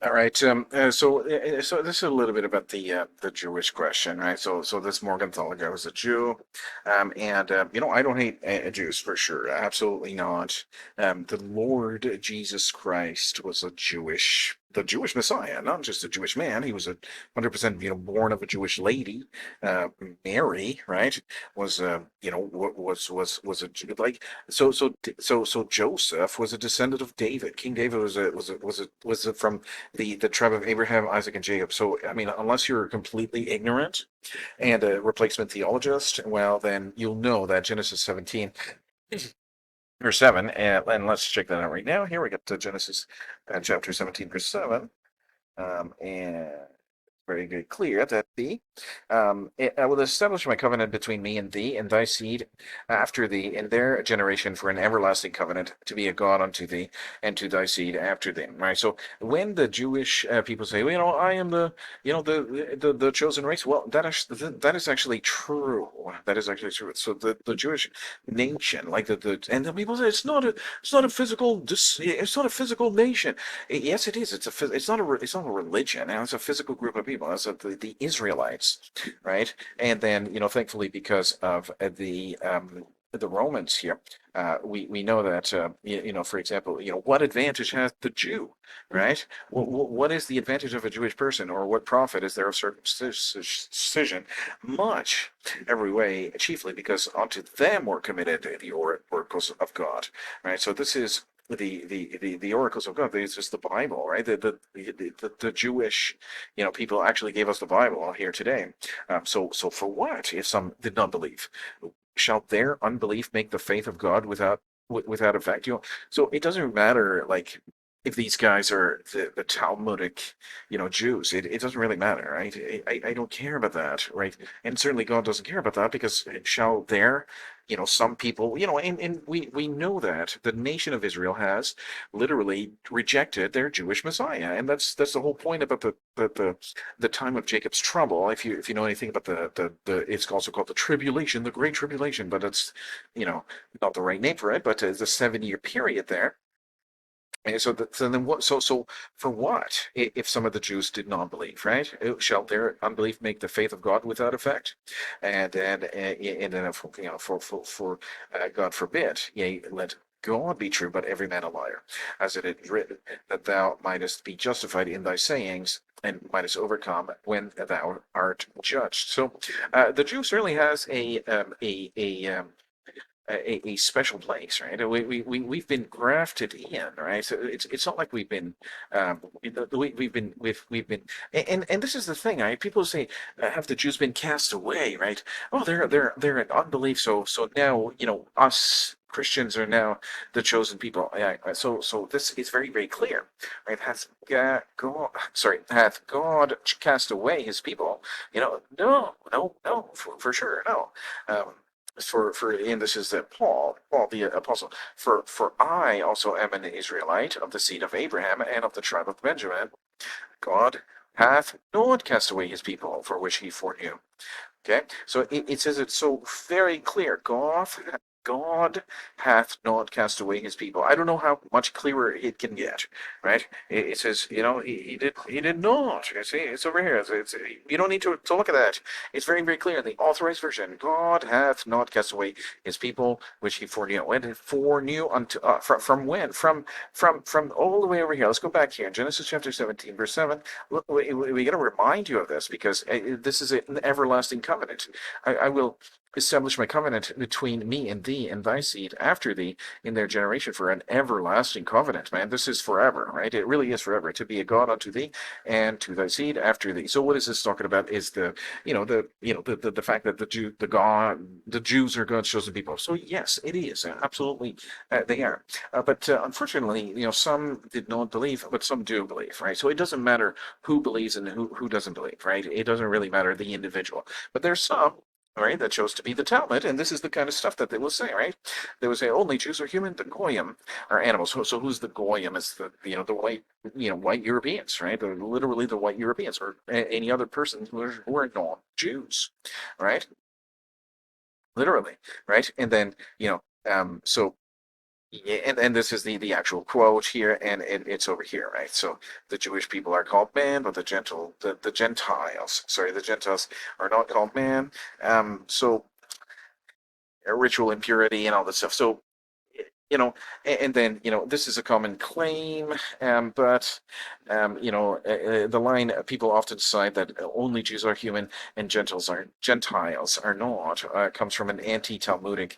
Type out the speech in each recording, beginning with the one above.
All right. So this is a little bit about the Jewish question, right? So this Morgentaler guy was a Jew, and I don't hate Jews for sure, absolutely not. The Lord Jesus Christ was the Jewish Messiah, not just a Jewish man. He was 100%, born of a Jewish lady. Uh, Mary, right, was was a Jew. Like so Joseph was a descendant of David. King David was from the tribe of Abraham, Isaac, and Jacob. So, I mean, unless you're completely ignorant and a replacement theologist, well, then you'll know that Genesis 17 or 7, and let's check that out right now. Here we get to Genesis chapter 17, verse 7. And very, very clear that I will establish my covenant between me and thee and thy seed after thee in their generation for an everlasting covenant to be a God unto thee and to thy seed after them. Right. So when the Jewish people say, well, I am the chosen race, well, that is actually true. That is actually true. So the Jewish nation, like and the people say it's not a physical it's not a physical nation. Yes, it is. It's not a religion. It's a physical group of people. That's the Israelites, right? And then, thankfully, because of the Romans here, we know that for example, what advantage has the Jew, right? What is the advantage of a Jewish person, or what profit is there of circumcision? Much, every way, chiefly because unto them were committed the oracles of God, right? So this is the oracles of God. This is the Bible, right? The Jewish, people actually gave us the Bible here today. So for what if some did not believe? Shall their unbelief make the faith of God without effect? So it doesn't matter like if these guys are the Talmudic, Jews. It doesn't really matter, right? I don't care about that, right? And certainly God doesn't care about that because shall there, some people, and we know that the nation of Israel has literally rejected their Jewish Messiah, and that's the whole point about the time of Jacob's trouble. If you know anything about the it's also called the tribulation, the Great Tribulation, but it's you know not the right name for it, but it's a 7 year period there. And so then what? So for what? If some of the Jews did not believe, right? Shall their unbelief make the faith of God without effect? And then God forbid, yea, let God be true, but every man a liar, as it is written, that thou mightest be justified in thy sayings and mightest overcome when thou art judged. So the Jew certainly has a special place, right? We've been grafted in, right? So it's not like we've been, we've been, and this is the thing, right? People say, have the Jews been cast away, right? Oh, they're in unbelief, so now us Christians are now the chosen people. Yeah, so this is very, very clear, right? Hath God cast away His people? No, no, no, for sure, no. Um, and this is that Paul the apostle. For I also am an Israelite of the seed of Abraham and of the tribe of Benjamin. God hath not cast away his people, for which he foreknew. Okay, so it says it's so very clear. God hath not cast away his people. I don't know how much clearer it can get, right? It says, he did not. You see, it's over here. You don't need to look at that. It's very, very clear in the authorized version. God hath not cast away his people, which he foreknew. And foreknew unto from when? From all the way over here. Let's go back here in Genesis chapter 17, verse 7. Look, we got to remind you of this because this is an everlasting covenant. I will establish my covenant between me and thee and thy seed after thee in their generation for an everlasting covenant, man. This is forever, right? It really is forever to be a God unto thee and to thy seed after thee. So what is this talking about? Is the fact that the Jews are God's chosen people. So yes, it is absolutely they are. But unfortunately, some did not believe, but some do believe, right? So it doesn't matter who believes and who doesn't believe, right? It doesn't really matter the individual. But there's some, right, that chose to be the Talmud, and this is the kind of stuff that they will say, right? They will say only Jews are human, the goyim are animals. So who's the goyim? It's the white white Europeans, right? They're literally the white Europeans, or any other person who are non-Jews, right? Literally, right? And then so Yeah, and this is the actual quote here, and it's over here, right? So the Jewish people are called man, but the Gentiles, sorry, the Gentiles are not called man. So ritual impurity and all this stuff. So and then this is a common claim, but the line people often cite that only Jews are human and Gentiles are not comes from an anti-Talmudic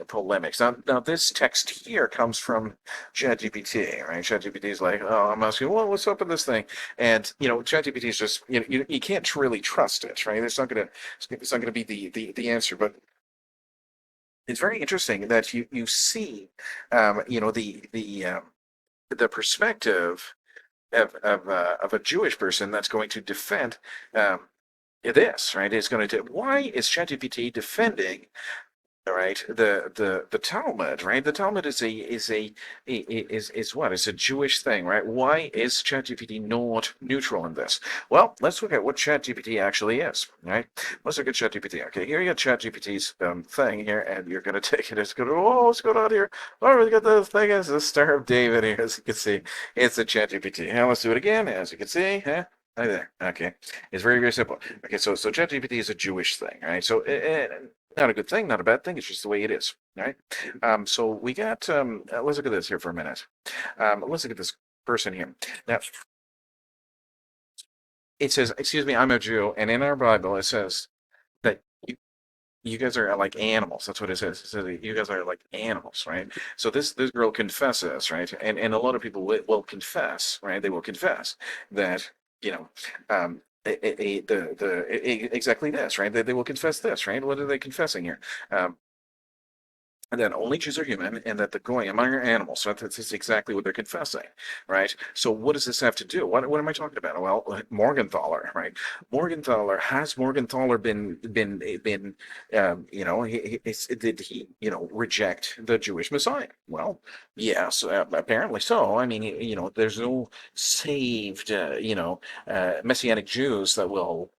polemics. Now this text here comes from ChatGPT, right? ChatGPT is like, oh, I'm asking, well, what's up with this thing? And ChatGPT is just you can't really trust it, right? It's not gonna be the answer, but it's very interesting that you see, the perspective of a Jewish person that's going to defend this, right? Is going to why is ChatGPT defending, all right, the Talmud, right? The Talmud is what? It's a Jewish thing, right? Why is ChatGPT not neutral in this? Well, let's look at what ChatGPT actually is, right? Let's look at ChatGPT. Okay, here you got ChatGPT's thing here, and you're gonna take it. It's gonna what's going on here? Oh, we got the thing as the Star of David here, as you can see. It's a ChatGPT. Now let's do it again, as you can see, huh? Right there. Okay, it's very very simple. Okay, so ChatGPT is a Jewish thing, right? So not a good thing, not a bad thing. It's just the way it is, right? So we got. Let's look at this here for a minute. Let's look at this person here. Now it says, "Excuse me, I'm a Jew," and in our Bible it says that you guys are like animals. That's what it says. It says that you guys are like animals, right? So this girl confesses, right? And a lot of people will confess, right? They will confess that you know. Exactly this, right? They will confess this, right? What are they confessing here? Um, and that only Jews are human, and that the goyim are animals. So that's exactly what they're confessing, right? So what does this have to do? What am I talking about? Well, Morgenthaler, right? Morgenthaler been did he reject the Jewish Messiah? Well, yes, apparently so. I mean, there's no saved messianic Jews that will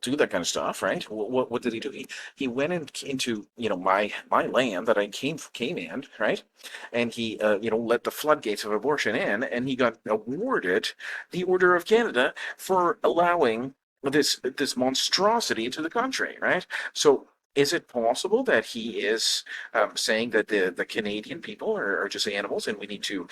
do that kind of stuff, right? What did he do? He went into my land that I came in, right? And he let the floodgates of abortion in, and he got awarded the Order of Canada for allowing this monstrosity into the country, right? So is it possible that he is saying that the Canadian people are just animals and we need to,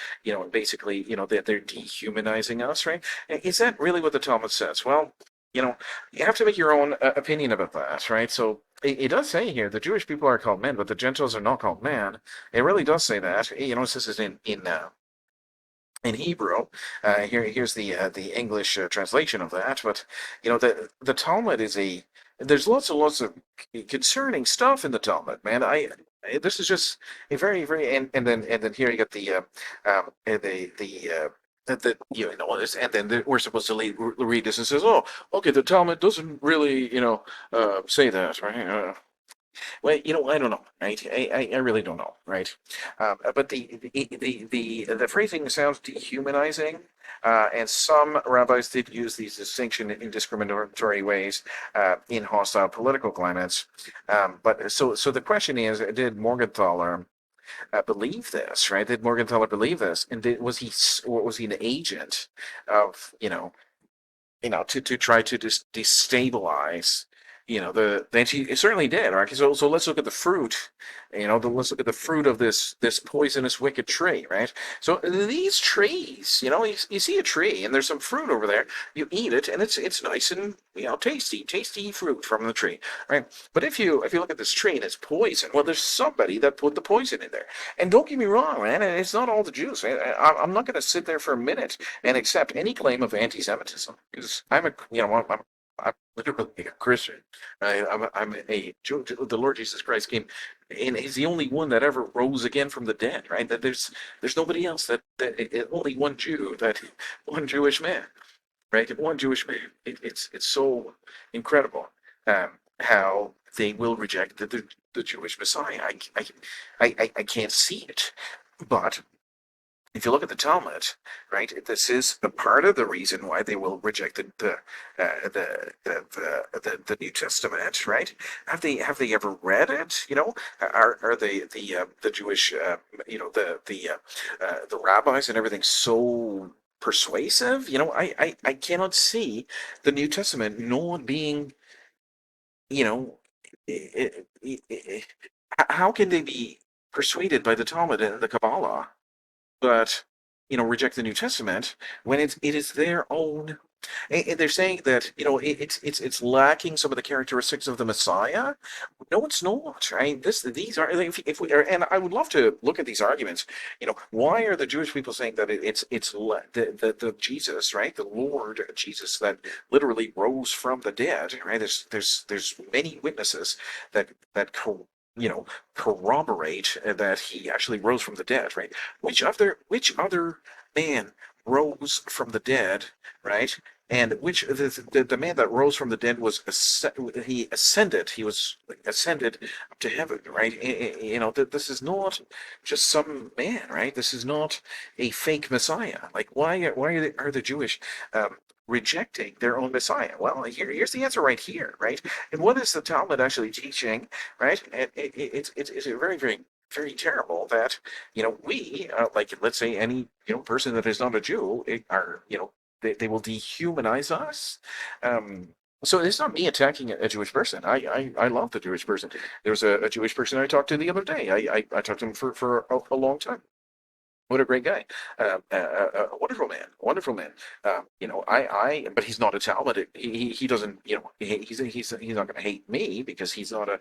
basically, that they're dehumanizing us, right? Is that really what the Talmud says? Well, you have to make your own opinion about that, right? So it does say here the Jewish people are called men, but the Gentiles are not called man. It really does say that. This is in Hebrew. Here's the English translation of that. But the Talmud is a there's lots and lots of concerning stuff in the Talmud, man. This is just a very very and then here you got and then we're supposed to read this and says, oh, okay, the Talmud doesn't really say that, right? Well, I don't know, right? I really don't know, right? But the phrasing sounds dehumanizing, and some rabbis did use these distinction in discriminatory ways in hostile political climates. But so the question is, did Morgenthaler believe this, right? Did Morgenthaler believe this, and was he an agent of to try to destabilize, then she certainly did, right? So let's look at the fruit, let's look at the fruit of this poisonous wicked tree, right? So these trees, you see a tree and there's some fruit over there, you eat it and it's nice and tasty fruit from the tree, right? But if you look at this tree and it's poison, well, there's somebody that put the poison in there. And don't get me wrong, man, it's not all the Jews. I'm not going to sit there for a minute and accept any claim of anti-Semitism because I'm literally a Christian. I'm a Jew. The Lord Jesus Christ came, and He's the only one that ever rose again from the dead. Right? That there's nobody else only one Jew, that one Jewish man. Right? One Jewish man. It's so incredible how they will reject the Jewish Messiah. I can't see it, but if you look at the Talmud, right, this is a part of the reason why they will reject the New Testament, right? Have they ever read it? Are the Jewish the rabbis and everything so persuasive? I cannot see the New Testament not being, you know, i i i how can they be persuaded by the Talmud and the Kabbalah? But reject the New Testament when it is their own. And they're saying that it's lacking some of the characteristics of the Messiah. No, it's not. Right? These are if we are, and I would love to look at these arguments. Why are the Jewish people saying that the Jesus, right, the Lord Jesus that literally rose from the dead, right? There's many witnesses that you know corroborate that he actually rose from the dead, right? Which other man rose from the dead, right? And which the man that rose from the dead he ascended. He was ascended up to heaven, right? That this is not just some man, right? This is not a fake Messiah. Like, why are the Jewish rejecting their own Messiah? Well, here's the answer right here, right? And what is the Talmud actually teaching, right? And it's a very, very, very terrible that we like, let's say, any person that is not a Jew are they will dehumanize us. Um, so it's not me attacking a Jewish person. I love the Jewish person. There was a Jewish person I talked to the other day. I talked to him for a long time. What a great guy. A wonderful man. Wonderful man. But he's not a Talmud. He doesn't, he's not going to hate me because he's a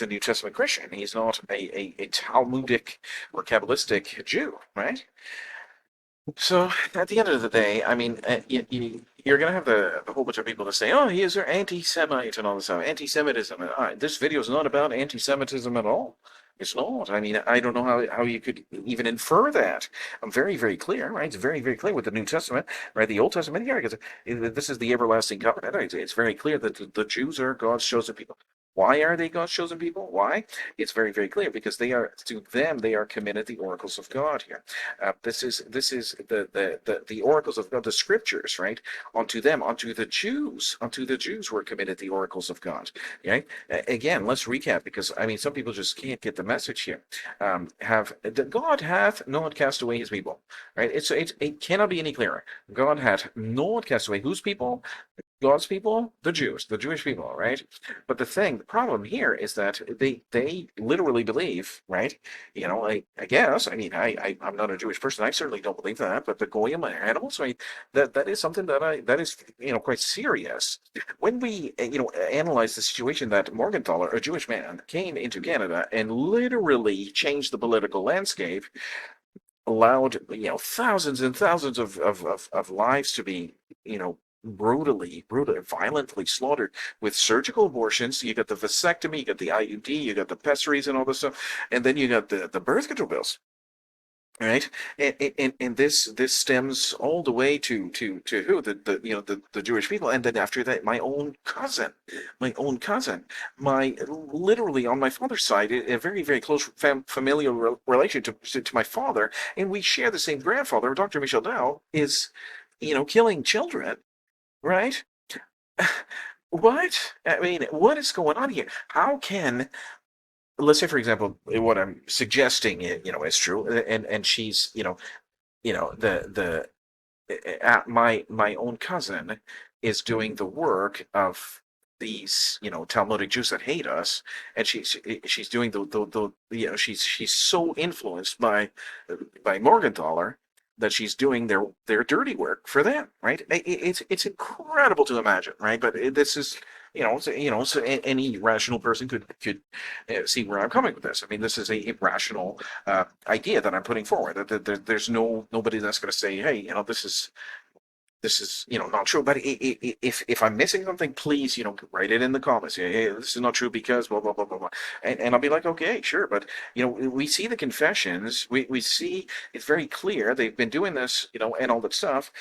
New Testament Christian. He's not a Talmudic or Kabbalistic Jew, right? So at the end of the day, I mean, you're going to have the whole bunch of people to say, "Oh, he is an anti-Semite," and all this stuff. Anti-Semitism. This video is not about anti-Semitism at all. It's not. I mean, I don't know how you could even infer that. I'm very, very clear, right? It's very, very clear with the New Testament, right? The Old Testament here, because this is the everlasting covenant. Right? It's very clear that the Jews are God's chosen people. Why are they God's chosen people? Why? It's very, very clear because to them they are committed the oracles of God here. This is the oracles of God, the scriptures, right? Unto the Jews were committed the oracles of God. Right? Again, let's recap because I mean some people just can't get the message here. God hath not cast away his people. Right? It cannot be any clearer. God hath not cast away whose people? God's people, the Jews, the Jewish people, right? But the problem here is that they literally believe, right? I guess, I mean, I'm not a Jewish person. I certainly don't believe that, but the goyim are animals. I mean, that is something that is quite serious. When we analyze the situation that Morgentaler, a Jewish man, came into Canada and literally changed the political landscape, allowed thousands and thousands of lives to be brutally, violently slaughtered with surgical abortions. You got the vasectomy, you got the IUD, you got the pessaries and all this stuff, and then you got the birth control pills. Right, and this stems all the way to who the Jewish people, and then after that, my own cousin, my literally on my father's side, a very very close familial relation to my father, and we share the same grandfather. Dr. Michel Dow is, killing children, right? What? I mean, what is going on here? How can, let's say, for example, what I'm suggesting, is true, and she's, the my own cousin is doing the work of these, Talmudic Jews that hate us, and she's doing she's so influenced by Morgenthaler that she's doing their dirty work for them, right? It's incredible to imagine, right? But this is, so any rational person could see where I'm coming with this. I mean, this is a rational idea that I'm putting forward. There's nobody that's going to say, hey, this is not true. But if I'm missing something, please write it in the comments. Hey, this is not true because blah blah blah blah blah, and I'll be like, okay, sure. But we see the confessions, we see it's very clear they've been doing this, and all that stuff.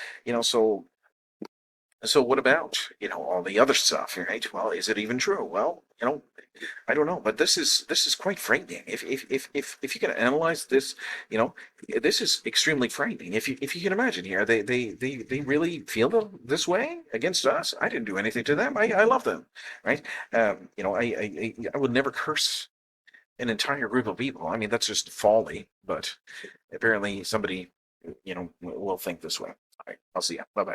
So what about all the other stuff, right? Well, is it even true? Well, I don't know, but this is quite frightening. If you can analyze this, you know, this is extremely frightening. If you can imagine here, they really feel this way against us. I didn't do anything to them. I love them, right? I would never curse an entire group of people. I mean, that's just folly. But apparently, somebody, will think this way. All right, I'll see you. Bye bye.